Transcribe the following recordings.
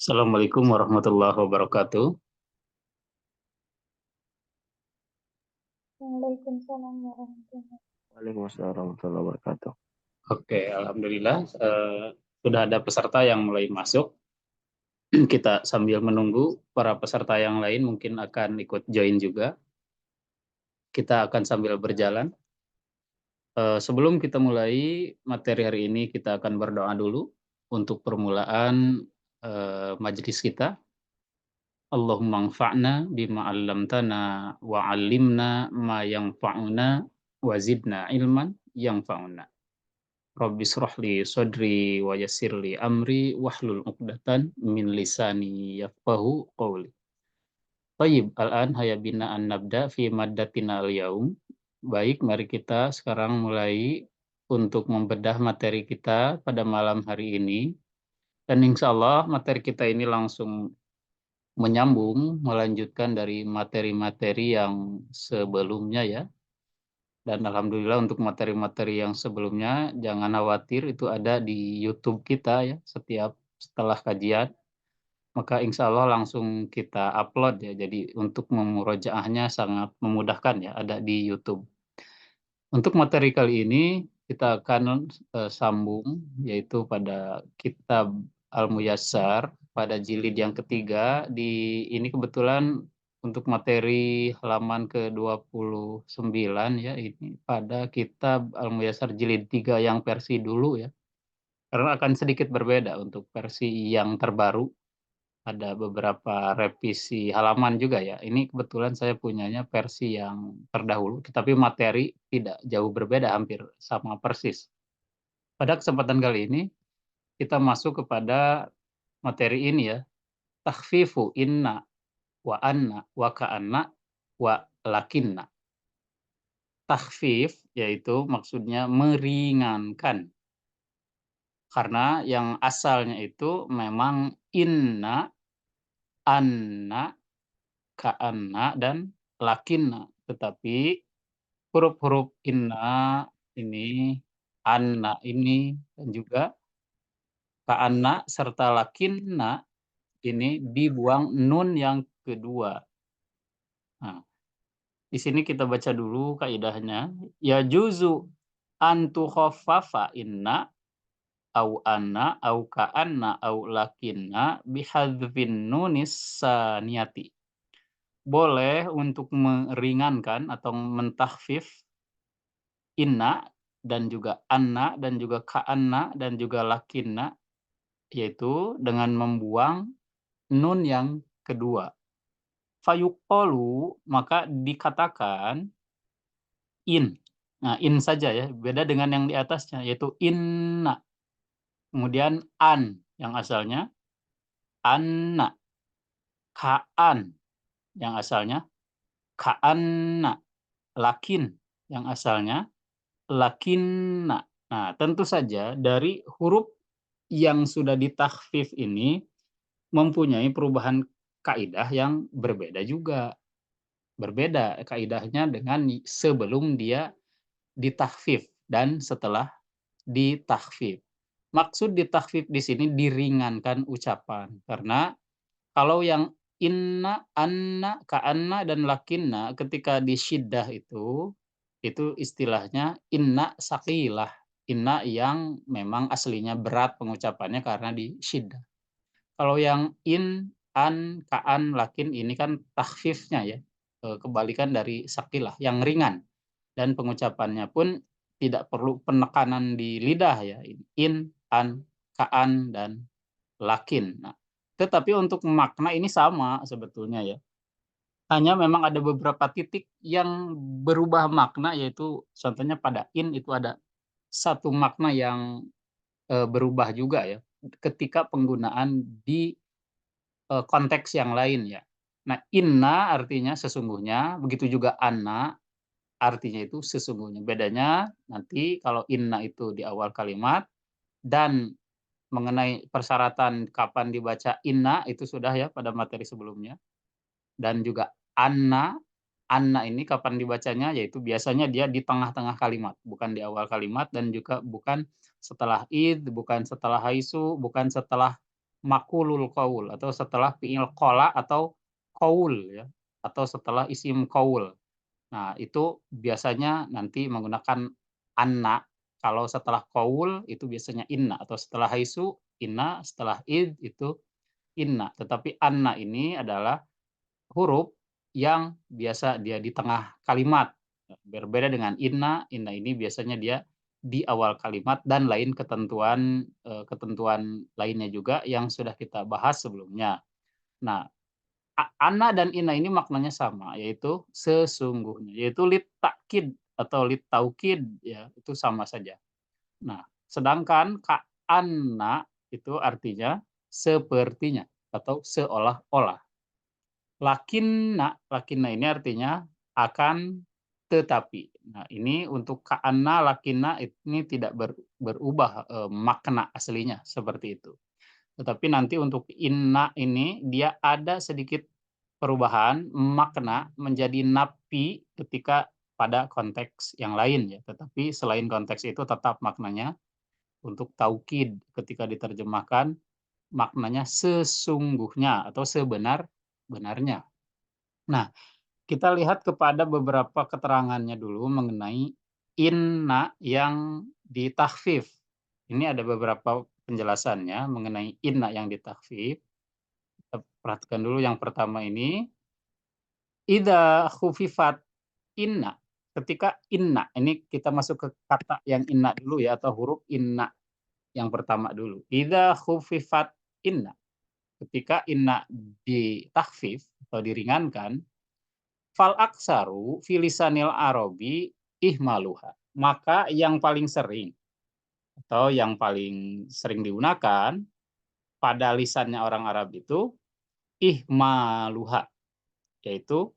Assalamualaikum warahmatullahi wabarakatuh. Waalaikumsalam warahmatullahi. Waalaikumsalam warahmatullahi wabarakatuh. Oke, alhamdulillah sudah ada peserta yang mulai masuk. Kita sambil menunggu para peserta yang lain mungkin akan ikut join juga. Kita akan sambil berjalan. Sebelum kita mulai materi hari ini, kita akan berdoa dulu untuk permulaan majelis kita. Allahumma anfa'na bima 'allamtana wa 'allimna ma yanfa'una wa zidna ilman yanfa'una. Rabbi shrahli sadri wa yassirli amri wahlul 'uqdatan min lisani yafqahu qawli. Baik, al-an haya bina an nabda fi maddatina al-yaum. Baik, mari kita sekarang mulai untuk membedah materi kita pada malam hari ini. Dan insya Allah materi kita ini langsung menyambung, melanjutkan dari materi-materi yang sebelumnya ya. Dan alhamdulillah untuk materi-materi yang sebelumnya, jangan khawatir itu ada di YouTube kita ya, setiap setelah kajian. Maka insya Allah langsung kita upload ya, jadi untuk memurojaahnya sangat memudahkan ya, ada di YouTube. Untuk materi kali ini, kita akan sambung, yaitu pada kitab Al-Muyassar, pada jilid yang ketiga. Ini kebetulan untuk materi halaman ke-29 ya, ini pada kitab Al-Muyassar jilid 3 yang versi dulu ya. Karena akan sedikit berbeda untuk versi yang terbaru. Ada beberapa revisi halaman juga ya. Ini kebetulan saya punyanya versi yang terdahulu, tetapi materi tidak jauh berbeda, hampir sama persis. Pada kesempatan kali ini, kita masuk kepada materi ini ya. Takhfifu inna wa anna wa ka'anna wa lakinna. Takhfif yaitu maksudnya meringankan. Karena yang asalnya itu memang inna, anna, ka'anna, dan lakinna. Tetapi huruf-huruf inna ini, anna ini, dan juga ka'anna serta lakinna ini dibuang nun yang kedua. Nah, di sini kita baca dulu kaidahnya. Ya juzu antu khaffafa inna au anna au ka'anna au lakinna bihadzfin nunis saniyati. Boleh untuk meringankan atau mentahfif inna dan juga anna dan juga ka'anna dan juga lakinna, yaitu dengan membuang nun yang kedua. Fayuqalu, maka dikatakan in. Nah, in saja ya, beda dengan yang di atasnya, yaitu inna. Kemudian an, yang asalnya anna. Ka'an, yang asalnya ka'anna. Lakin, yang asalnya lakinna. Nah, tentu saja dari huruf yang sudah ditakhfif ini mempunyai perubahan kaidah yang berbeda juga. Berbeda kaidahnya dengan sebelum dia ditakhfif dan setelah ditakhfif. Maksud ditakhfif di sini diringankan ucapan. Karena kalau yang inna, anna, ka'anna, dan lakinna ketika disyiddah itu istilahnya inna saqilah. Inna yang memang aslinya berat pengucapannya karena disyiddah. Kalau yang in, an, ka'an, lakin ini kan takhfifnya ya. Kebalikan dari saqilah yang ringan. Dan pengucapannya pun tidak perlu penekanan di lidah ya. In, an, ka'an, dan lakin. Nah, tetapi untuk makna ini sama sebetulnya ya. Hanya memang ada beberapa titik yang berubah makna, yaitu contohnya pada in itu ada satu makna yang berubah juga ya ketika penggunaan di konteks yang lain ya. Nah, inna artinya sesungguhnya, begitu juga anna artinya itu sesungguhnya. Bedanya nanti kalau inna itu di awal kalimat, dan mengenai persyaratan kapan dibaca inna itu sudah ya pada materi sebelumnya. Dan juga anna, anna ini kapan dibacanya, yaitu biasanya dia di tengah-tengah kalimat, bukan di awal kalimat, dan juga bukan setelah id, bukan setelah haisu, bukan setelah makulul qaul atau setelah fiil qala atau qaul ya, atau setelah isim qaul. Nah, itu biasanya nanti menggunakan anna. Kalau setelah qaul itu biasanya inna, atau setelah haisu inna, setelah id itu inna. Tetapi anna ini adalah huruf yang biasa dia di tengah kalimat. Berbeda dengan inna, inna ini biasanya dia di awal kalimat dan lain ketentuan ketentuan lainnya juga yang sudah kita bahas sebelumnya. Nah, anna dan inna ini maknanya sama, yaitu sesungguhnya, yaitu lit takkid atau lit taukid ya, itu sama saja. Nah, sedangkan ka anna itu artinya sepertinya atau seolah-olah. Lakinna ini artinya akan tetapi. Nah, ini untuk ka'anna, lakinna ini tidak berubah makna aslinya seperti itu. Tetapi nanti untuk inna ini dia ada sedikit perubahan makna menjadi napi ketika pada konteks yang lain ya. Tetapi selain konteks itu tetap maknanya untuk taukid ketika diterjemahkan maknanya sesungguhnya atau sebenar-benarnya. Nah, kita lihat kepada beberapa keterangannya dulu mengenai inna yang ditakhfif. Ini ada beberapa penjelasannya mengenai inna yang ditakhfif. Kita perhatikan dulu yang pertama ini. Idza khufifat inna. Ketika inna, ini kita masuk ke kata yang inna dulu ya, atau huruf inna yang pertama dulu. Idza khufifat inna. Ketika inna ditakhfif atau diringankan, fal aksaru filisanil arabi ihmaluha. Maka yang paling sering atau yang paling sering digunakan pada lisannya orang Arab itu ihmaluha, yaitu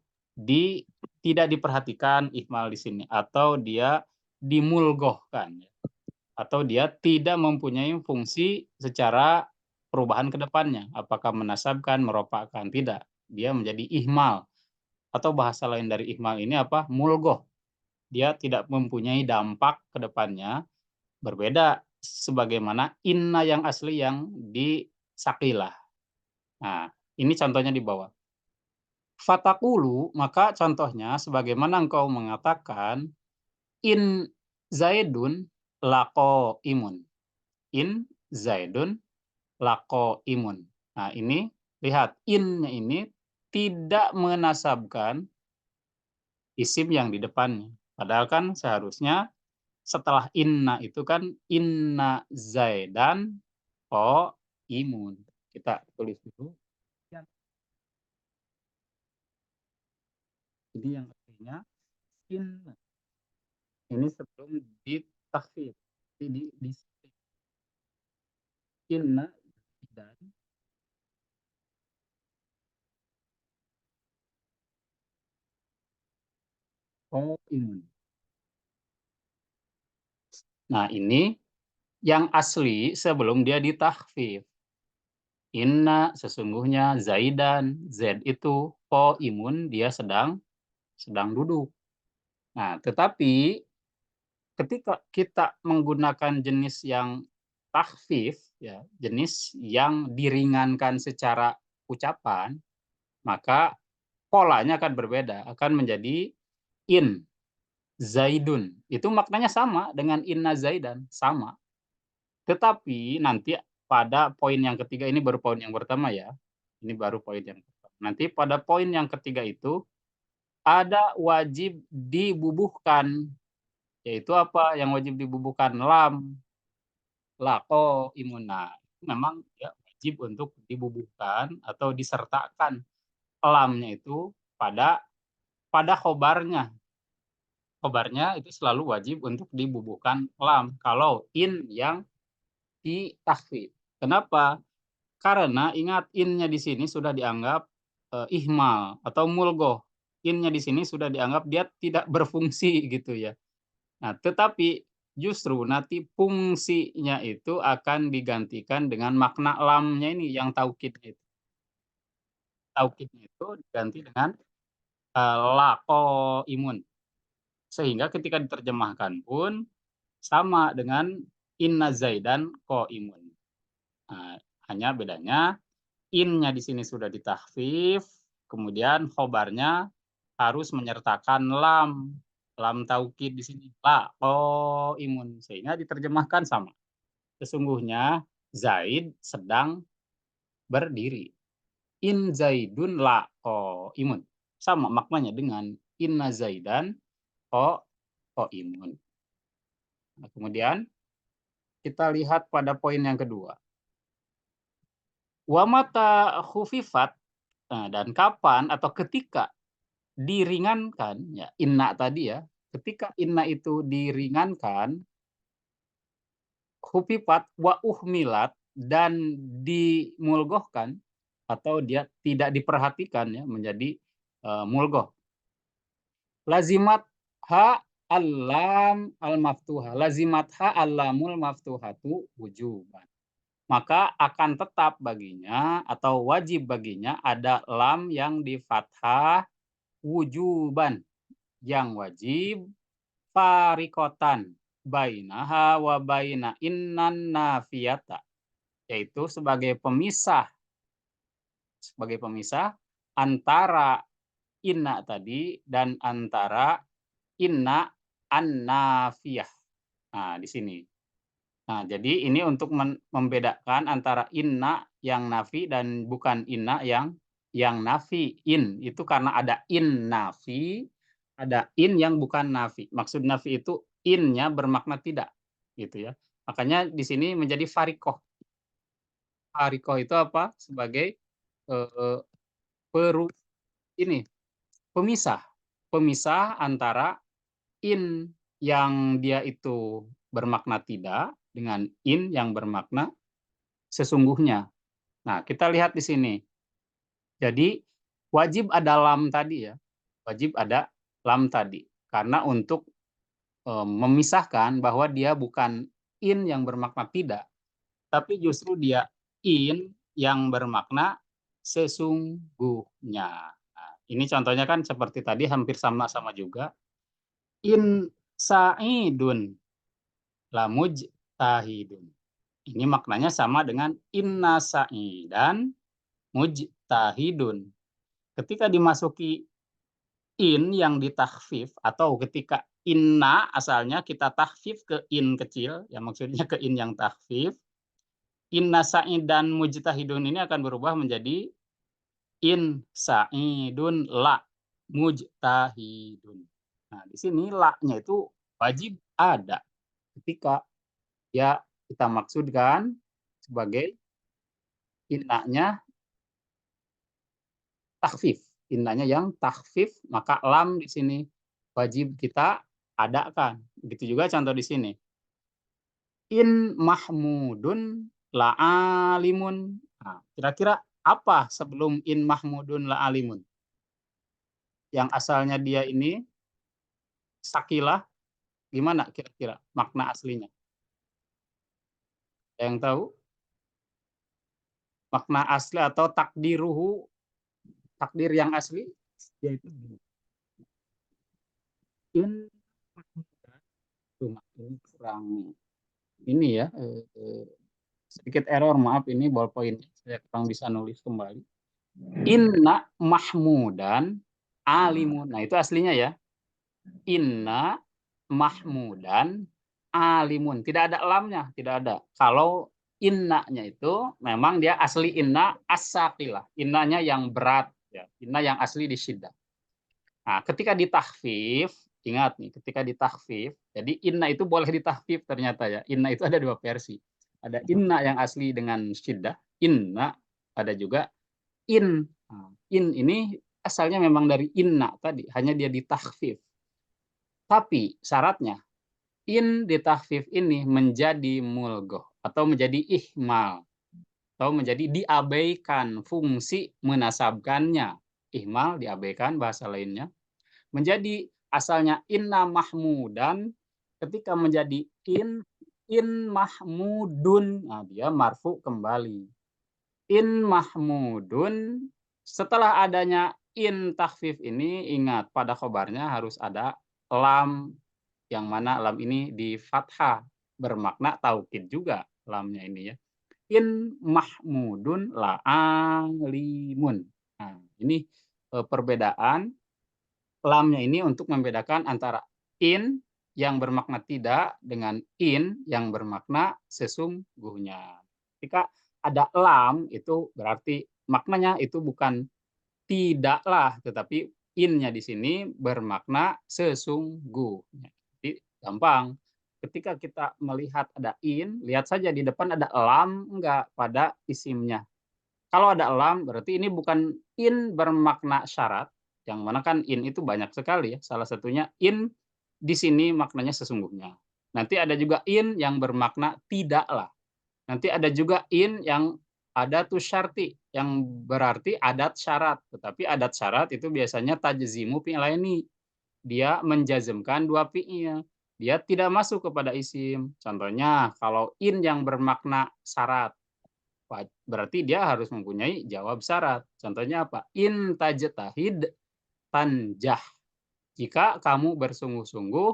tidak diperhatikan ihmal di sini, atau dia dimulgohkan, atau dia tidak mempunyai fungsi secara perubahan ke depannya, apakah menasabkan, meropakkan, tidak, dia menjadi ihmal. Atau bahasa lain dari ihmal ini apa? Mulgoh. Dia tidak mempunyai dampak ke depannya, berbeda sebagaimana inna yang asli yang di sakilah. Nah, ini contohnya di bawah. Fatakulu, maka contohnya sebagaimana engkau mengatakan in zaidun lako imun. In zaidun lako imun. Nah, ini lihat innya ini tidak menasabkan isim yang di depannya. Padahal kan seharusnya setelah inna itu kan inna zaidan ko imun. Kita tulis dulu. Jadi yang artinya inna. Ini sebelum ditakhfif. Jadi di inna dan ko imun. Nah, ini yang asli sebelum dia ditakhfif. Inna sesungguhnya zaidan, z itu ko imun, dia sedang duduk. Nah, tetapi ketika kita menggunakan jenis yang takhfif ya, jenis yang diringankan secara ucapan, maka polanya akan berbeda, akan menjadi in zaidun. Itu maknanya sama dengan inna zaidan, sama. Tetapi nanti pada poin yang ketiga, ini baru poin yang pertama ya. Ini baru poin yang pertama. Nanti pada poin yang ketiga itu ada wajib dibubuhkan, yaitu apa yang wajib dibubuhkan? Lam, lako, imuna. Memang ya wajib untuk dibubuhkan atau disertakan lamnya itu pada khobarnya. Khobarnya itu selalu wajib untuk dibubuhkan lam. Kalau in yang ditakhfif. Kenapa? Karena ingat in-nya di sini sudah dianggap ihmal atau mulgoh. In-nya di sini sudah dianggap dia tidak berfungsi gitu ya. Nah, tetapi justru nanti fungsinya itu akan digantikan dengan makna lamnya ini yang taukidnya itu. Taukidnya itu diganti dengan lako imun. Sehingga ketika diterjemahkan pun sama dengan inna zaidan ko imun. Nah, Hanya bedanya innya di sini sudah ditahfif, kemudian khobarnya harus menyertakan lam. Lam taukid di sini la imun, sehingga diterjemahkan sama. Sesungguhnya Zaid sedang berdiri. In Zaidun la imun. Sama maknanya dengan inna Zaidan imun. Nah, kemudian kita lihat pada poin yang kedua. Wa mata khufifat, dan kapan atau ketika diringankan, ya inna tadi ya, ketika inna itu diringankan, khufifat wa uhmilat, dan dimulgohkan atau dia tidak diperhatikan ya menjadi mulgoh. Lazimat ha alam al-maftuha, lazimat ha alamul maftuhatu wujuban. Maka akan tetap baginya atau wajib baginya ada lam yang di fathah wujuban, yang wajib farikotan bainaha wa baina innan nafiyata, yaitu sebagai pemisah antara inna tadi dan antara inna an-nafiyah. Nah, di sini. Nah, jadi ini untuk membedakan antara inna yang nafi dan bukan inna yang nafi. In itu karena ada in nafi, ada in yang bukan nafi. Maksud nafi itu innya bermakna tidak, gitu ya. Makanya di sini menjadi farikoh. Farikoh itu apa? Sebagai eh, peru ini pemisah antara in yang dia itu bermakna tidak dengan in yang bermakna sesungguhnya. Nah, kita lihat di sini. Jadi wajib ada lam tadi ya. Wajib ada lam tadi. Karena untuk memisahkan bahwa dia bukan in yang bermakna tidak, tapi justru dia in yang bermakna sesungguhnya. Nah, ini contohnya kan seperti tadi hampir sama-sama juga. In sa'idun lamujtahidun. Ini maknanya sama dengan inna sa'idan mujtahidun. Ketika dimasuki in yang ditakhfif atau ketika inna asalnya kita takhfif ke in kecil, ya maksudnya ke in yang takhfif, inna sa'idan mujtahidun ini akan berubah menjadi in sa'idun la mujtahidun. Nah, di sini la-nya itu wajib ada ketika ya kita maksudkan sebagai innanya takhfif. Innanya yang takhfif, maka lam di sini wajib kita adakan. Begitu juga contoh di sini. In mahmudun la'alimun. Nah, kira-kira apa sebelum in mahmudun la'alimun? Yang asalnya dia ini sakilah, gimana kira-kira makna aslinya? Yang tahu? Makna asli atau takdiruhu, takdir yang asli yaitu in ini kurang ini ya sedikit error, maaf, ini ballpoint saya kurang bisa nulis kembali. Inna mahmudan alimun. Nah, itu aslinya ya. Inna mahmudan alimun. Tidak ada lamnya, tidak ada. Kalau innanya itu memang dia asli inna as-saqilah. Innanya yang berat ya. Inna yang asli di syiddah. Nah, ketika ditahfif, ingat nih, ketika ditahfif, jadi inna itu boleh ditahfif ternyata ya. Inna itu ada dua versi. Ada inna yang asli dengan syiddah, inna, ada juga in. Nah, in ini asalnya memang dari inna tadi, hanya dia ditahfif. Tapi syaratnya, in ditahfif ini menjadi mulgoh atau menjadi ihmal atau menjadi diabaikan fungsi menasabkannya. Ihmal diabaikan bahasa lainnya. Menjadi asalnya inna mahmudan, ketika menjadi in mahmudun, nah dia marfu kembali. In mahmudun, setelah adanya in takhfif ini, ingat pada khobarnya harus ada lam, yang mana lam ini di fathah, bermakna taukid juga lamnya ini ya. in mahmudun la'alimun. Nah, ini perbedaan lamnya ini untuk membedakan antara in yang bermakna tidak dengan in yang bermakna sesungguhnya. Ketika ada lam itu berarti maknanya itu bukan tidaklah, tetapi in-nya di sini bermakna sesungguhnya. Jadi gampang. Ketika kita melihat ada in, lihat saja di depan ada lam enggak pada isimnya. Kalau ada lam berarti ini bukan in bermakna syarat, yang mana kan in itu banyak sekali ya. Salah satunya in di sini maknanya sesungguhnya. Nanti ada juga in yang bermakna tidaklah. Nanti ada juga in yang ada tuh syarti yang berarti adat syarat. Tetapi adat syarat itu biasanya tajzimu fi'laini. Dia menjazmkan dua fi'il. Dia tidak masuk kepada isim. Contohnya kalau in yang bermakna syarat berarti dia harus mempunyai jawab syarat. Contohnya apa? In tajtahid tanjah. Jika kamu bersungguh-sungguh,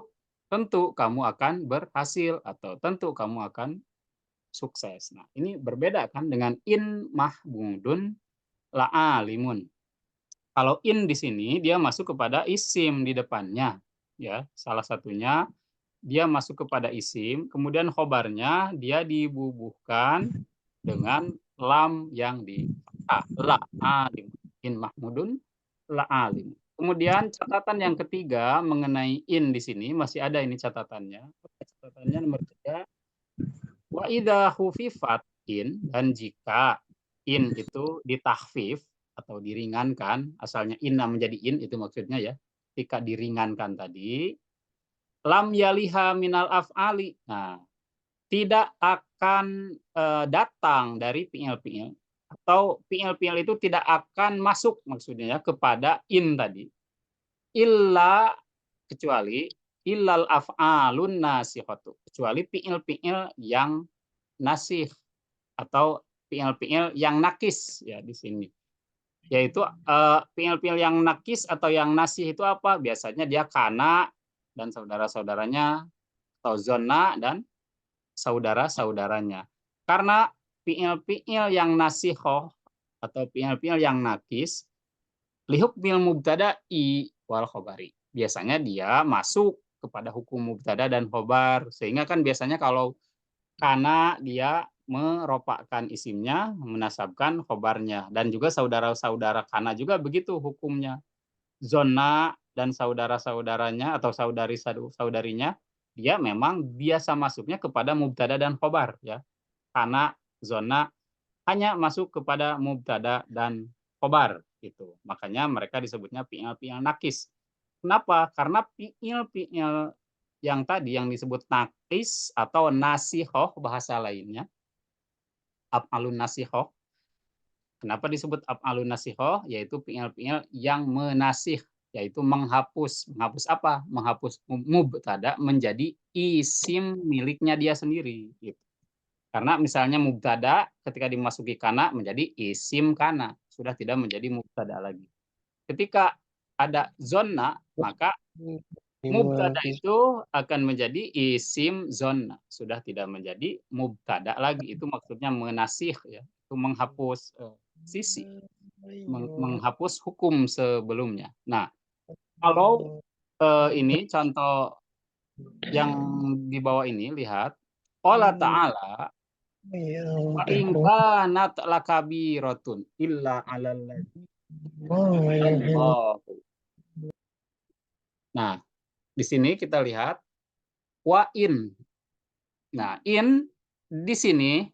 tentu kamu akan berhasil atau tentu kamu akan sukses. Nah, ini berbeda kan dengan in mahmudun la'alimun. Kalau in di sini dia masuk kepada isim di depannya, ya. Salah satunya dia masuk kepada isim, kemudian khobarnya dia dibubuhkan dengan lam yang di la'alim. In mahmudun la'alim. Kemudian catatan yang ketiga mengenai in di sini masih ada ini catatannya. Catatannya nomor 3. Wa idza khufifat in, dan jika in itu ditahfif atau diringankan, asalnya inna menjadi in itu maksudnya ya. Ketika diringankan tadi, lam yaliha minal af'ali. Nah, tidak akan datang dari fi'il-fi'il atau fi'il-fi'il itu tidak akan masuk maksudnya ya kepada in tadi. Illa kecuali illal af'alun nasihatu, kecuali fi'il-fi'il yang nasih atau fi'il-fi'il yang nakis ya di sini. Yaitu fi'il-fi'il yang nakis atau yang nasih itu apa? Biasanya dia kana dan saudara-saudaranya atau zona dan saudara-saudaranya. Karena fi'il-fi'il yang nasihoh atau fi'il-fi'il yang nakis lihukmil mubtada'i wal khobari. Biasanya dia masuk kepada hukum mubtada dan khobar. Sehingga kan biasanya kalau karena dia meropakkan isimnya, menasabkan khobarnya. Dan juga saudara-saudara kana juga begitu hukumnya. Zona dan saudara-saudaranya atau saudari-saudarinya, dia memang biasa masuknya kepada mubtada dan khobar. Ya. Karena zona hanya masuk kepada mubtada dan khobar. Gitu. Makanya mereka disebutnya fi'il-fi'il nakis. Kenapa? Karena fi'il-fi'il yang tadi yang disebut nakis atau nasihoh bahasa lainnya, af'alun nasihoh. Kenapa disebut af'alun nasihoh? Yaitu fi'il-fi'il yang menasih, yaitu menghapus. Menghapus apa? Menghapus mubtada menjadi isim miliknya dia sendiri. Gitu. Karena misalnya mubtada ketika dimasuki kana menjadi isim kana, sudah tidak menjadi mubtada lagi. Ketika ada zona, maka mubtada itu akan menjadi isim zona, sudah tidak menjadi mubtada lagi. Itu maksudnya menasih ya, itu menghapus sisi, menghapus hukum sebelumnya. Nah, kalau ini contoh yang di bawah ini lihat, Allah Ta'ala wa in kanat lakabiratun illa 'alal ladzina. Nah, di sini kita lihat wa in. Nah, in di sini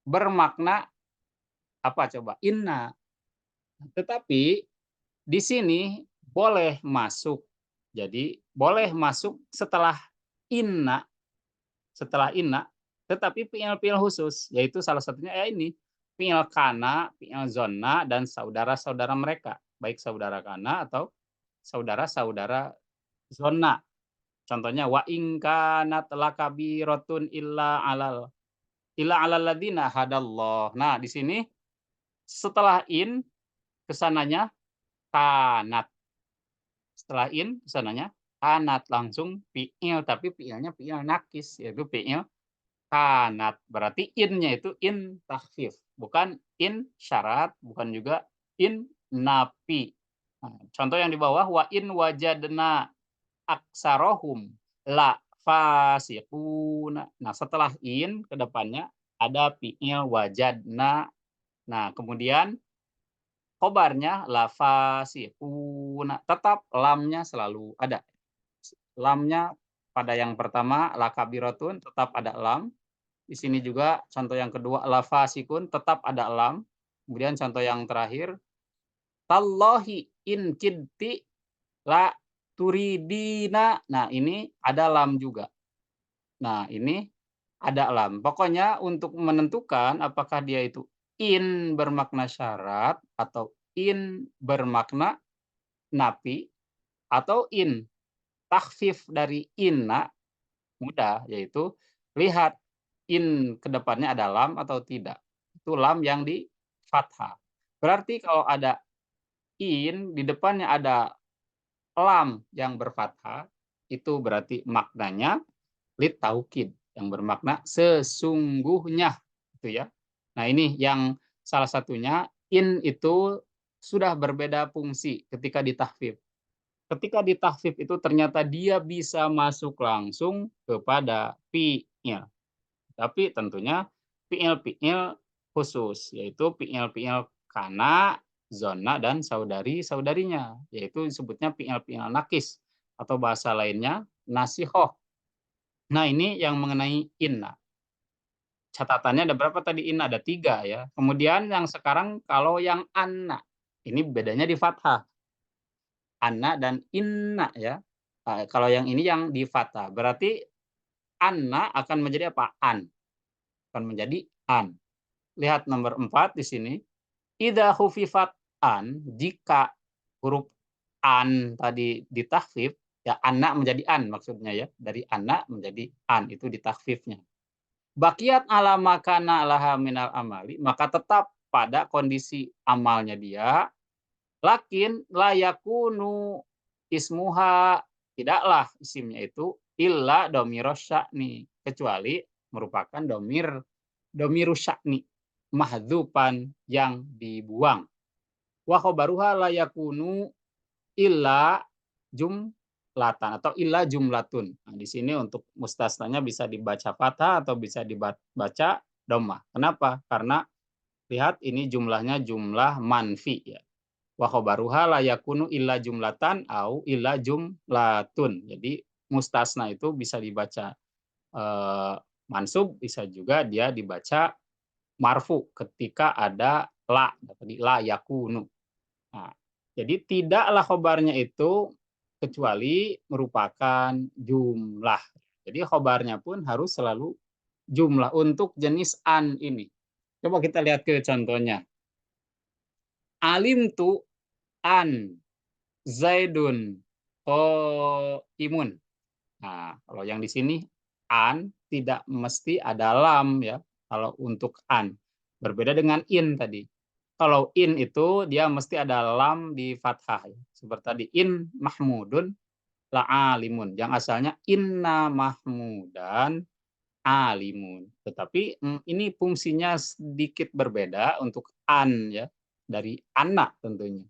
bermakna apa coba? Inna. Tetapi di sini boleh masuk. Jadi boleh masuk setelah inna, tetapi fi'il-fi'il khusus, yaitu salah satunya ya ini, fi'il kana, fi'il zonna, dan saudara-saudara mereka, baik saudara kana atau saudara-saudara zonna. Contohnya wa in kanat lakabiratun illa alal ladzina hadallah. Nah, di sini setelah in kesananya kanat. Setelah in kesananya kanat langsung fi'il, tapi fi'ilnya fi'il nakis, yaitu fi'il kanat. Berarti in-nya itu in takhfif, bukan in syarat, bukan juga in nafi. Nah, contoh yang di bawah, wa in wajadna aksarohum la fasiquna. Nah, setelah in ke depannya ada fi'il wajadna. Nah, kemudian khobarnya la fasiquna. Tetap lamnya selalu ada. Lamnya pada yang pertama la kabiratun tetap ada lam. Di sini juga contoh yang kedua la fasikun tetap ada lam. Kemudian contoh yang terakhir tallahi in kidti la turidina. Nah, ini ada lam juga. Nah, ini ada lam. Pokoknya untuk menentukan apakah dia itu in bermakna syarat atau in bermakna nafi atau in takhfif dari inna mudah, yaitu lihat in ke depannya ada lam atau tidak. Itu lam yang di fathah. Berarti kalau ada in di depannya ada lam yang berfathah, itu berarti maknanya lit taukid yang bermakna sesungguhnya gitu ya. Nah, ini yang salah satunya in itu sudah berbeda fungsi ketika ditahfif. Ketika ditahfif itu ternyata dia bisa masuk langsung kepada fi'il. Tapi tentunya fi'il-fi'il khusus, yaitu fi'il-fi'il kana, zona, dan saudari-saudarinya, yaitu disebutnya fi'il-fi'il nakis atau bahasa lainnya nasihoh. Nah, ini yang mengenai inna. Catatannya ada berapa tadi inna? Ada 3 ya. Kemudian yang sekarang kalau yang anna, ini bedanya di fathah. Anna dan inna ya. Kalau yang ini yang di fathah. Berarti anna akan menjadi apa? An. Akan menjadi an. Lihat nomor 4 di sini. Idza khufifat an, jika huruf an tadi ditahfif, ya anna menjadi an maksudnya ya. Dari anna menjadi an, itu ditahfifnya. Bakiat ala makana laha minal amali, maka tetap pada kondisi amalnya dia, lakin layakunu ismuha, tidaklah isimnya itu illa domiros sya'ni, kecuali merupakan domirus sya'ni, mahdupan yang dibuang. Wa khobaruha layakunu illa jumlatan atau illa jumlatun. Nah, di sini untuk mustasnanya bisa dibaca fathah atau bisa dibaca dhammah. Kenapa? Karena lihat ini jumlahnya jumlah manfi ya. Wa khobaruha la yakunu illa jumlatan au illa jumlatun. Jadi mustasna itu bisa dibaca mansub, bisa juga dia dibaca marfu ketika ada la, tadi la yakunu. Nah, jadi tidaklah khobarnya itu kecuali merupakan jumlah. Jadi khobarnya pun harus selalu jumlah untuk jenis an ini. Coba kita lihat ke contohnya. Alim tu an Zaidun imun. Nah, kalau yang di sini an tidak mesti ada lam ya. Kalau untuk an berbeda dengan in tadi. Kalau in itu dia mesti ada lam di fathah ya. Seperti tadi in mahmudun la alimun. Yang asalnya inna mahmudan alimun. Tetapi ini fungsinya sedikit berbeda untuk an ya, dari anak tentunya.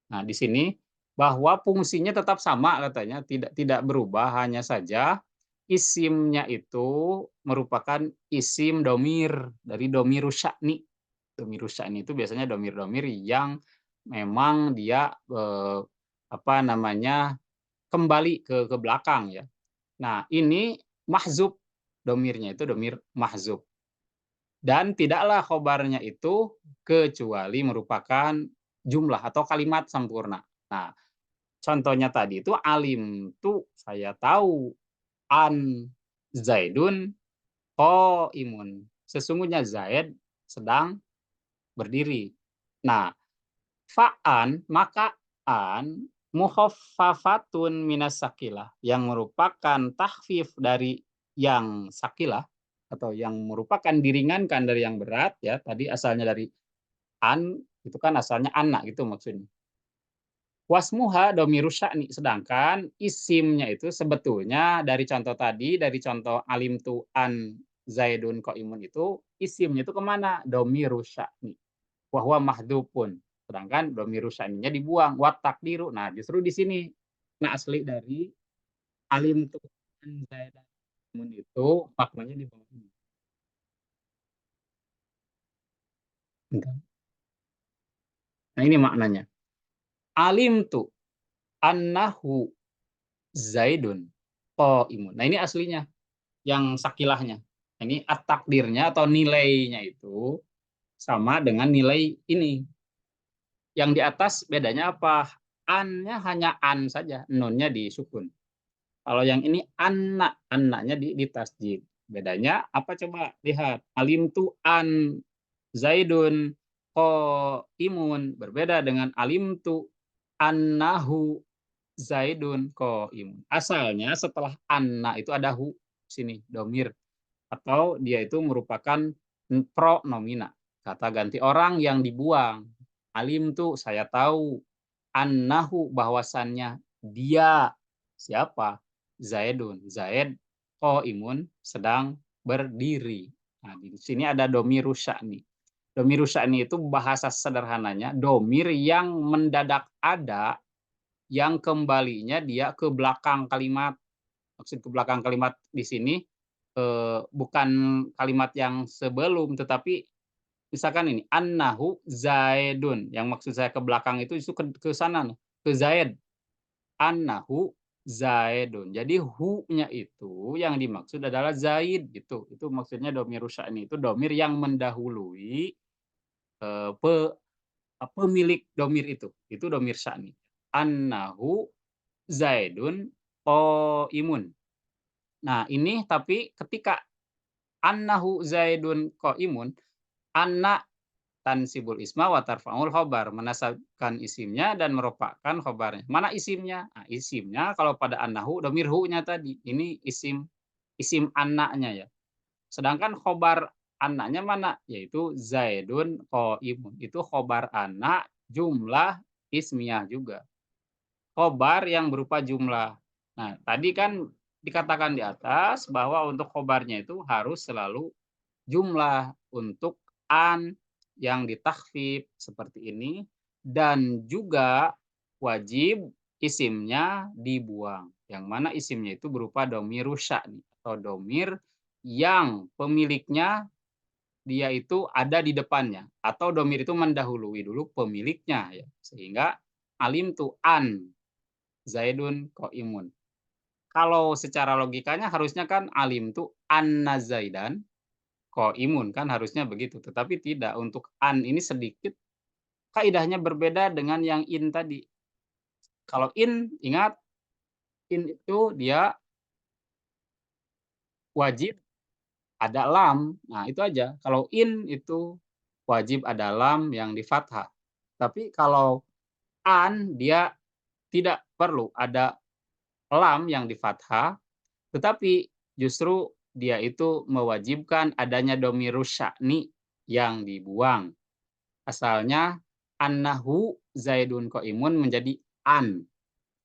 Nah, di sini bahwa fungsinya tetap sama katanya, tidak berubah, hanya saja isimnya itu merupakan isim domir dari domirus sya'ni. Domirus sya'ni itu biasanya domir-domir yang memang dia kembali ke belakang ya. Nah, ini mahzub, domirnya itu domir mahzub. Dan tidaklah khobarnya itu kecuali merupakan jumlah atau kalimat sempurna. Nah, contohnya tadi itu alim tu, saya tahu, an Zaidun imun. Sesungguhnya Zaid sedang berdiri. Nah, fa'an, maka an mukhaffafatun minas sakilah, yang merupakan tahfif dari yang sakilah atau yang merupakan diringankan dari yang berat ya. Tadi asalnya dari an, itu kan asalnya anak gitu maksudnya. Wasmuha domirus sya'ni, sedangkan isimnya itu sebetulnya dari contoh tadi, dari contoh alim tu an Zaidun qaimun itu isimnya itu kemana? Domiru sya'ni. Wa huwa mahdhufun. Sedangkan domiru sya'ninya dibuang. Wa takdiru. Nah, justru di sini makna asli dari alimtu an Zaidan qaimun itu maknanya di bawah ini. Nah, ini maknanya. Alimtu annahu Zaidun qaimun. Nah, ini aslinya yang sakilahnya. Ini at-takdirnya atau nilainya itu sama dengan nilai ini. Yang di atas bedanya apa? An-nya hanya an saja, nunnya disukun. Kalau yang ini anaknya di tasjid. Bedanya apa coba lihat. Alimtu an Zaidun qaimun berbeda dengan alimtu annahu Zaidun qaimun. Asalnya setelah anna itu ada hu sini domir atau dia itu merupakan pronomina, kata ganti orang yang dibuang. Alim tuh saya tahu, annahu bahwasannya dia siapa? Zaidun. Zaid qaimun sedang berdiri. Nah, di sini ada domir sya'ni. Domir sya'ni itu bahasa sederhananya domir yang mendadak ada yang kembalinya dia ke belakang kalimat. Maksud ke belakang kalimat di sini bukan kalimat yang sebelum, tetapi misalkan ini annahu zaidun, yang maksud saya ke belakang itu ke sana ke zaid. Annahu zaidun. Jadi hu-nya itu yang dimaksud adalah zaid gitu. Itu maksudnya domir sya'ni itu domir yang mendahului pemilik domir itu. Itu domir sya'ni. Annahu zaidun qaimun. Nah, ini tapi ketika annahu zaidun qaimun, anna tansibul isma wa tarfa'ul khobar, menasabkan isimnya dan merupakan khobarnya. Mana isimnya? Nah, isimnya kalau pada annahu domir hu-nya tadi. Ini isim annanya ya. Sedangkan khobar annanya mana? Yaitu zaidun qaimun. Itu khobar anna jumlah ismiyah juga. Khobar yang berupa jumlah. Nah, tadi kan dikatakan di atas bahwa untuk khobarnya itu harus selalu jumlah untuk an yang ditakhfif seperti ini dan juga wajib isimnya dibuang. Yang mana isimnya itu berupa domir sya'ni atau domir yang pemiliknya dia itu ada di depannya atau domir itu mendahului dulu pemiliknya ya. Sehingga alim tu an Zaidun qaimun. Kalau secara logikanya harusnya kan alim tu anna Zaidan qaimun kan harusnya begitu. Tetapi tidak, untuk an ini sedikit kaidahnya berbeda dengan yang in tadi. Kalau in, ingat in itu dia wajib ada lam. Nah, itu aja. Kalau in itu wajib ada lam yang di fathah. Tapi kalau an dia tidak perlu ada lam yang di fathah, tetapi justru dia itu mewajibkan adanya domirus sya'ni yang dibuang. Asalnya annahu zaidun qaimun menjadi an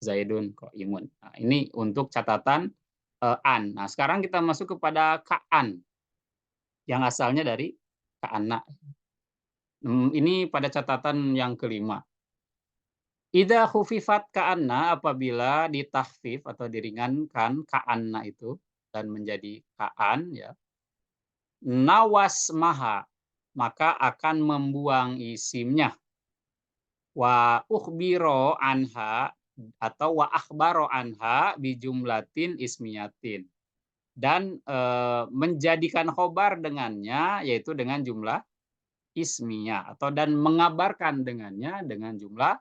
zaidun qaimun. Nah, ini untuk catatan an. Nah, sekarang kita masuk kepada ka'an yang asalnya dari ka'anna. Ini pada catatan yang kelima. Idza khufifat ka'anna, apabila ditahfif atau diringankan ka'anna itu dan menjadi ka'an ya. Nawas maha, maka akan membuang isimnya. Wa ukhbiro anha atau wa akhbaro anha bijumlatin ismiyatin. Dan menjadikan khobar dengannya yaitu dengan jumlah ismiyah atau dan mengabarkan dengannya dengan jumlah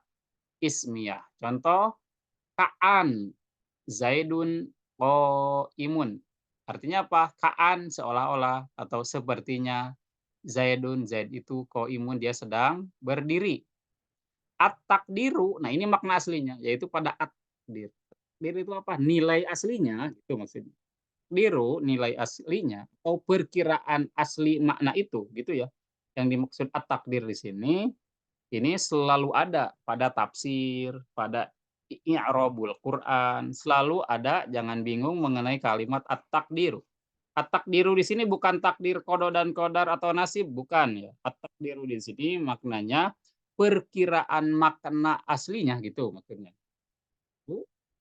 ismiyah. Contoh ka'an Zaidun qaimun. Artinya apa? Ka'an seolah-olah atau sepertinya Zaidun, Zaid itu qaimun, dia sedang berdiri. At-takdiru, nah ini makna aslinya yaitu pada at-takdir. Takdir itu apa? Nilai aslinya itu maksudnya. Takdiru nilai aslinya atau perkiraan asli makna itu gitu ya. Yang dimaksud at-takdir di sini ini selalu ada pada tafsir, pada i'rabul Quran, selalu ada, jangan bingung mengenai kalimat at-takdiru. At-takdiru di sini bukan takdir kodo dan kodar atau nasib, bukan ya. At-takdiru di sini maknanya perkiraan makna aslinya gitu maksudnya.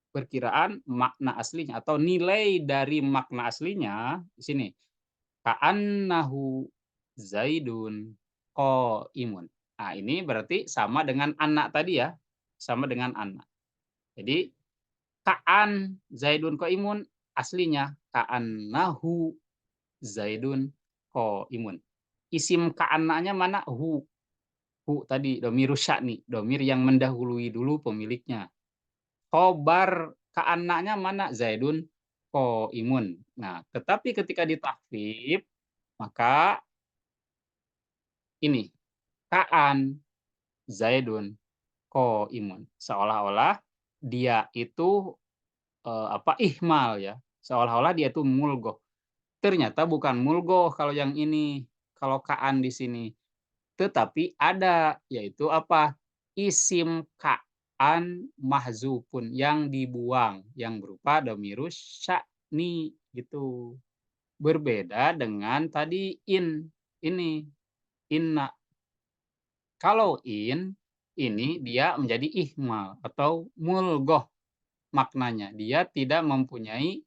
Perkiraan makna aslinya atau nilai dari makna aslinya di sini. Ka'annahu Zaidun qaimun. Nah, ini berarti sama dengan anak tadi ya. Sama dengan anak. Jadi ka'an Zaidun qaimun aslinya ka'annahu Zaidun qaimun. Isim ka'annanya mana? Hu. Hu tadi domirus sya'ni, domir yang mendahului dulu pemiliknya. Khobar ka'annanya mana? Zaidun qaimun. Nah, tetapi ketika ditakfif maka ini ka'an Zaidun qaimun. Seolah-olah dia itu ihmal ya. Seolah-olah dia itu mulgoh. Ternyata bukan mulgoh kalau yang ini, kalau ka'an di sini. Tetapi ada, yaitu apa? Isim ka'an mahzufun yang dibuang, yang berupa domirus sya'ni gitu. Berbeda dengan tadi ini, inna. Kalau ini dia menjadi ihmal atau mulgoh maknanya. Dia tidak mempunyai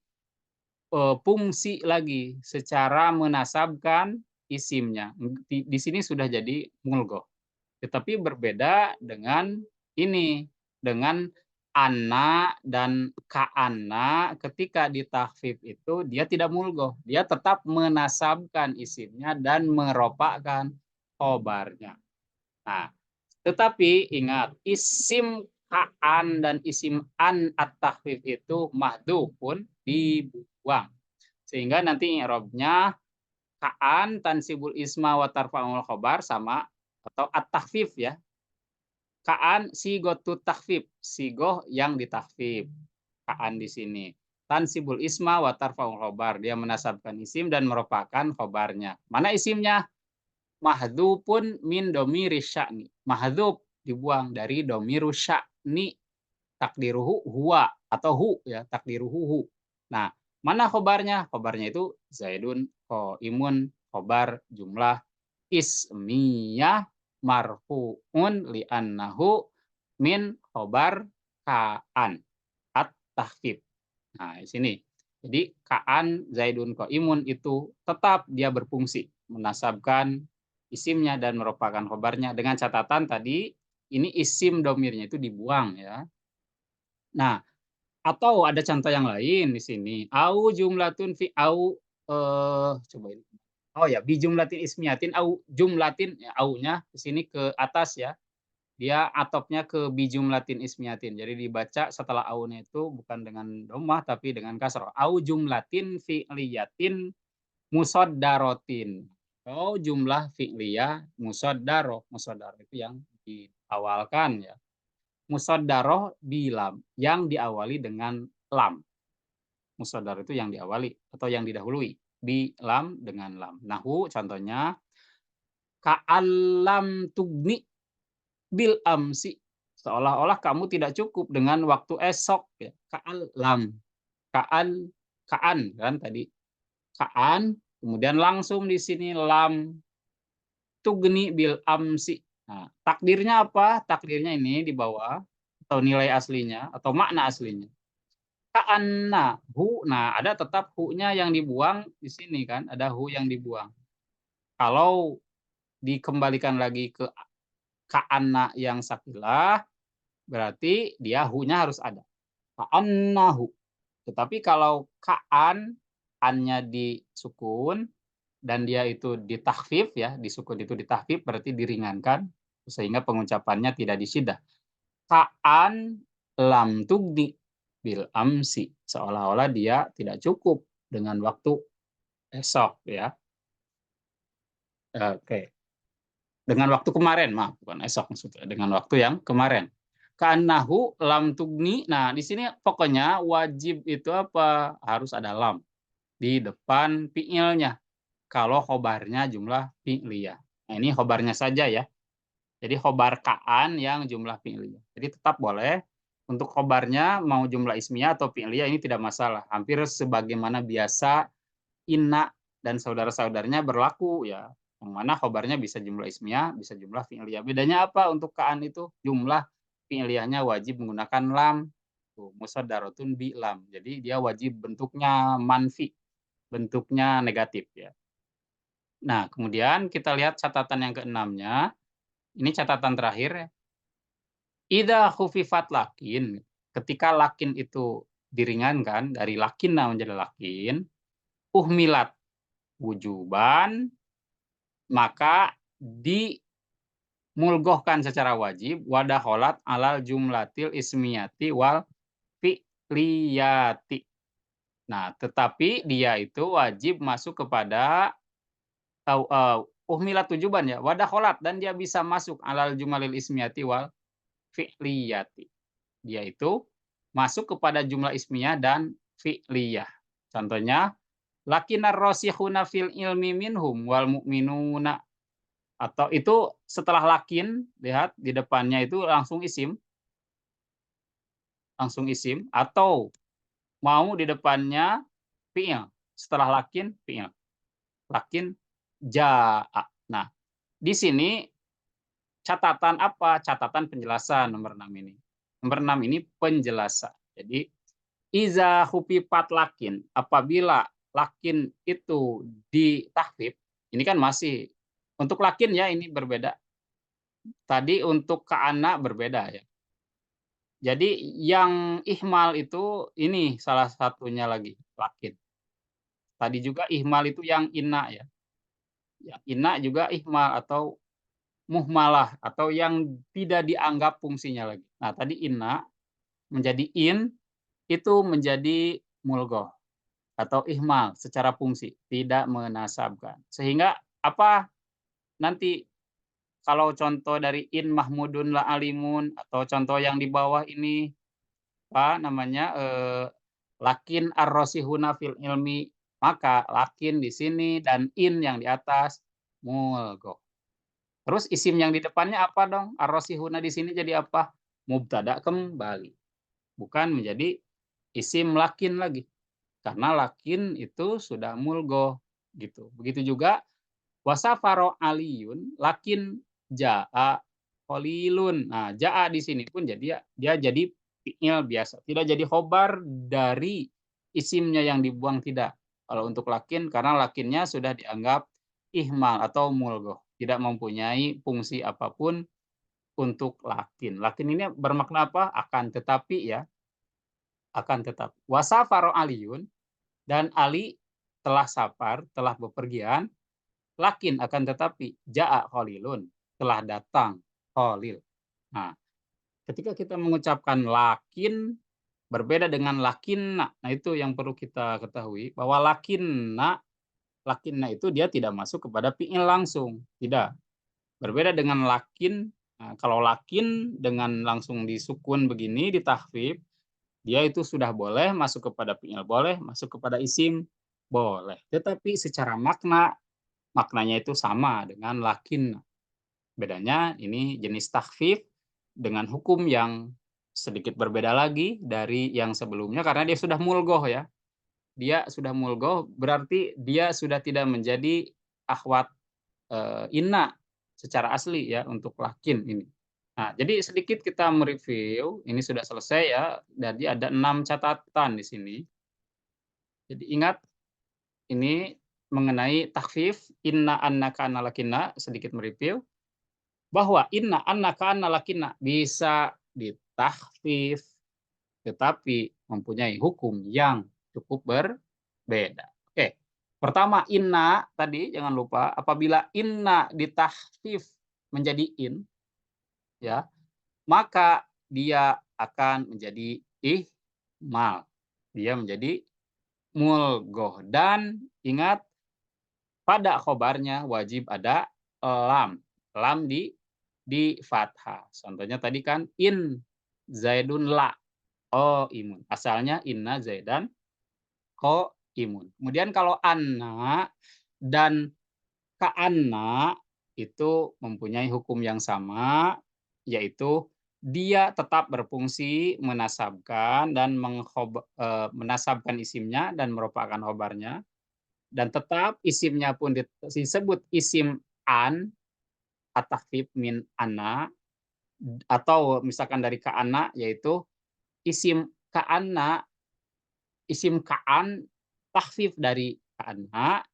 fungsi lagi secara menasabkan isimnya. Di sini sudah jadi mulgoh. Tetapi berbeda dengan ini, dengan anna dan ka'anna ketika ditakfif itu dia tidak mulgoh. Dia tetap menasabkan isimnya dan meropakkan khobarnya. Nah, tetapi ingat isim ka'an dan isim an at-takhfif itu mahdhufun dibuang. Sehingga nanti i'rabnya ka'an tansibul isma wa tarfa'ul khobar sama atau at-takhfif ya. Ka'an sigotut takhfif, sigoh yang ditakfif. Ka'an di sini. Tansibul isma wa tarfa'ul khobar, dia menasabkan isim dan merupakan khobarnya. Mana isimnya? Mahdhufun min domiris sya'ni. Mahdhuf dibuang dari domirus sya'ni. Takdiruhu huwa atau hu ya, takdiruhu hu. Nah, mana khobarnya? Khobarnya itu Zaidun qaimun, khobar jumlah ismiyah marfu'un li'annahu min khobar ka'an at-takhfif. Nah, di sini. Jadi ka'an Zaidun qaimun itu tetap dia berfungsi menasabkan isimnya dan merupakan khobarnya dengan catatan tadi ini isim domirnya itu dibuang ya. Nah, atau ada contoh yang lain di sini. Au jumlatun fi au coba ini. Oh ya, bi jumlatin ismiyatin au jumlatin ya, au-nya di sini ke atas ya. Dia atopnya ke bi jumlatin ismiyatin. Jadi dibaca setelah au-nya itu bukan dengan dhammah tapi dengan kasrah. Au jumlatin fi'liyatin musaddaratin. Oh, jumlah fi'liyah musaddaro. Musaddaro itu yang diawalkan ya. Musaddaroh bilam yang diawali dengan lam. Musaddar itu yang diawali atau yang didahului. Bilam dengan lam. Nahu contohnya ka'allam tugni bil amsi. Seolah-olah kamu tidak cukup dengan waktu esok ya. Ka'allam. Ka'an kan tadi. Ka'an kemudian langsung di sini lam tugni bil amsi. Nah, takdirnya apa? Takdirnya ini di bawah atau nilai aslinya atau makna aslinya. Ka'anna hu. Nah, ada tetap hu-nya yang dibuang di sini kan, ada hu yang dibuang. Kalau dikembalikan lagi ke ka'anna yang sakilah, berarti dia hu-nya harus ada. Ka'annahu. Tetapi kalau ka'an, an-nya disukun dan dia itu ditakhfif ya, disukun itu ditakhfif berarti diringankan sehingga pengucapannya tidak disyiddah. Ka'an lam tugni bil amsi, seolah-olah dia tidak cukup dengan waktu esok ya. Oke. Dengan waktu kemarin, maaf, bukan esok maksudnya, dengan waktu yang kemarin. Ka'annahu lam tugni. Nah, di sini pokoknya wajib itu apa? Harus ada lam di depan fi'ilnya. Kalau khobarnya jumlah fi'liyah. Nah, ini khobarnya saja ya. Jadi khobar ka'an yang jumlah fi'liyah. Jadi tetap boleh untuk khobarnya mau jumlah ismiyah atau fi'liyah ini tidak masalah. Hampir sebagaimana biasa inna dan saudara-saudaranya berlaku ya. Yang mana khobarnya bisa jumlah ismiyah, bisa jumlah fi'liyah. Bedanya apa untuk ka'an itu? Jumlah fi'liyahnya wajib menggunakan lam. Musaddaratun bi lam. Jadi dia wajib bentuknya manfi, bentuknya negatif ya. Nah, kemudian kita lihat catatan yang keenamnya. Ini catatan terakhir ya. Idza khufifat lakin, ketika lakin itu diringankan dari lakinna menjadi lakin, uhmilat wujuban, maka dimulgohkan secara wajib wadakholat alal jumlatil ismiyati wal fi'liyati. Nah, tetapi dia itu wajib masuk kepada uhmilat wujuban ya, wadakholat, dan dia bisa masuk alal jumalil ismiyati wal fi'liyati. Dia itu masuk kepada jumlah ismiyah dan fi'liyah. Contohnya, lakinar rasikhuna fil ilmi minhum wal mu'minuna. Atau itu setelah lakin, lihat di depannya itu langsung isim. Langsung isim. Atau mau di depannya fi'il. Setelah lakin, fi'il. Lakin ja'a. Nah, di sini catatan apa? Catatan penjelasan nomor 6 ini. Nomor 6 ini penjelasan. Jadi, iza hufifat lakin, apabila lakin itu ditahfif, ini kan masih untuk lakin ya, ini berbeda. Tadi untuk ka'ana berbeda ya. Jadi yang ihmal itu ini salah satunya lagi, lakin. Tadi juga ihmal itu yang inna ya. Yang inna juga ihmal atau muhmalah atau yang tidak dianggap fungsinya lagi. Nah, tadi inna menjadi in itu menjadi mulgoh atau ihmal secara fungsi, tidak menasabkan. Sehingga apa nanti kalau contoh dari in mahmudun la alimun atau contoh yang di bawah ini apa namanya lakin ar-rasihuna fil ilmi, maka lakin di sini dan in yang di atas mulgoh. Terus isim yang di depannya apa dong? Ar-rasihuna di sini jadi apa? Mubtada kembali. Bukan menjadi isim lakin lagi. Karena lakin itu sudah mulgoh gitu. Begitu juga wasafaro aliyun lakin jaa qalilun. Nah, jaa di sini pun jadi dia jadi fi'il biasa. Tidak jadi khobar dari isimnya yang dibuang, tidak. Kalau untuk lakin karena lakinnya sudah dianggap ihmal atau mulgoh, tidak mempunyai fungsi apapun untuk lakin. Lakin ini bermakna apa? Akan tetapi ya, akan tetapi. Wasafaro aliyun, dan Ali telah safar, telah bepergian, lakin akan tetapi jaa khalilun, telah datang khalil. Nah, ketika kita mengucapkan lakin berbeda dengan lakinna. Nah, itu yang perlu kita ketahui bahwa lakinna itu dia tidak masuk kepada fi'il langsung, tidak. Berbeda dengan lakin, nah, kalau lakin dengan langsung disukun begini, ditahfif, dia itu sudah boleh masuk kepada fi'il, boleh masuk kepada isim, boleh. Tetapi secara maknanya itu sama dengan lakin. Bedanya ini jenis tahfif dengan hukum yang sedikit berbeda lagi dari yang sebelumnya karena dia sudah mulgoh ya. Dia sudah mulgoh berarti dia sudah tidak menjadi akhwat inna secara asli ya untuk lakin ini. Nah, jadi sedikit kita mereview, ini sudah selesai ya. Jadi ada 6 catatan di sini. Jadi ingat ini mengenai takhfif inna annaka anna lakinna, sedikit mereview bahwa inna annaka anna lakinna bisa ditakhfif tetapi mempunyai hukum yang cukup berbeda. Oke. Pertama inna tadi jangan lupa apabila inna ditakhfif menjadi in ya, maka dia akan menjadi ihmal. Dia menjadi mulgoh dan ingat pada khobarnya wajib ada lam. Lam di fathah. Contohnya tadi kan in zaidun la imun. Asalnya inna zaidan imun. Kemudian kalau anna dan ka'anna itu mempunyai hukum yang sama, yaitu dia tetap berfungsi menasabkan dan menasabkan isimnya dan merupakan khobarnya. dan tetap isimnya pun disebut isim an at-takhfif min ana, atau misalkan dari ka'ana, yaitu isim ka'ana, isim ka'an takhfif dari ka'ana,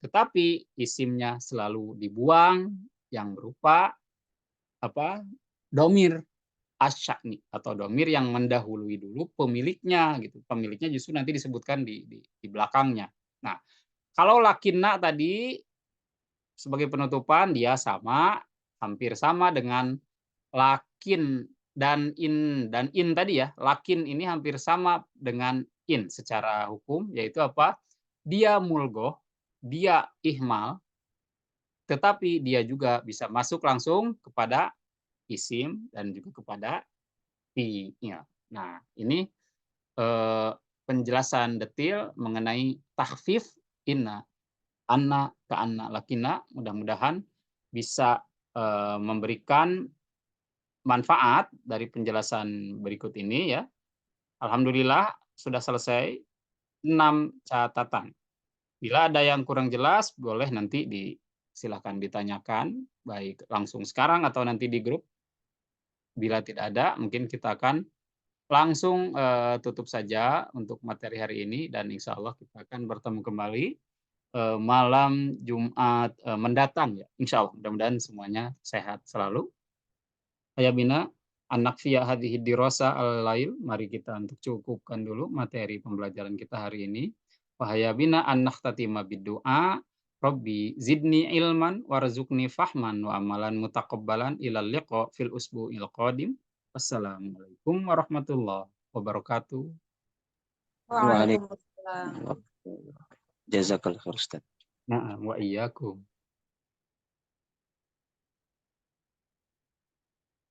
tetapi isimnya selalu dibuang yang berupa apa? Domir asya'ni, atau domir yang mendahului dulu pemiliknya gitu. Pemiliknya justru nanti disebutkan di belakangnya. Nah, kalau lakinna tadi sebagai penutupan dia sama, hampir sama dengan lakin dan in tadi ya. Lakin ini hampir sama dengan in secara hukum, yaitu apa? Dia mulgoh, dia ihmal, tetapi dia juga bisa masuk langsung kepada isim dan juga kepada i-nya. Nah, ini penjelasan detail mengenai takhfif inna, anna ke anna lakina. Mudah-mudahan bisa memberikan manfaat dari penjelasan berikut ini ya. Alhamdulillah sudah selesai 6 catatan. Bila ada yang kurang jelas, boleh nanti silakan ditanyakan, baik langsung sekarang atau nanti di grup. Bila tidak ada, mungkin kita akan langsung tutup saja untuk materi hari ini, dan insya Allah kita akan bertemu kembali malam Jumat mendatang ya. Insya Allah, mudah-mudahan semuanya sehat selalu. Ayah bina anak via hadhihi dirasa al-lail. Mari kita untuk cukupkan dulu materi pembelajaran kita hari ini. Wahaya bina anak tatima biddu'a. Rabbi zidni ilman warzuqni fahman wa amalan mutaqabbalan ilal liqa fil usbu'il qadim. Wassalamualaikum warahmatullahi wabarakatuh. Waalaikumsalam. Jazakallah khair Ustaz. Na'am wa iyyakum.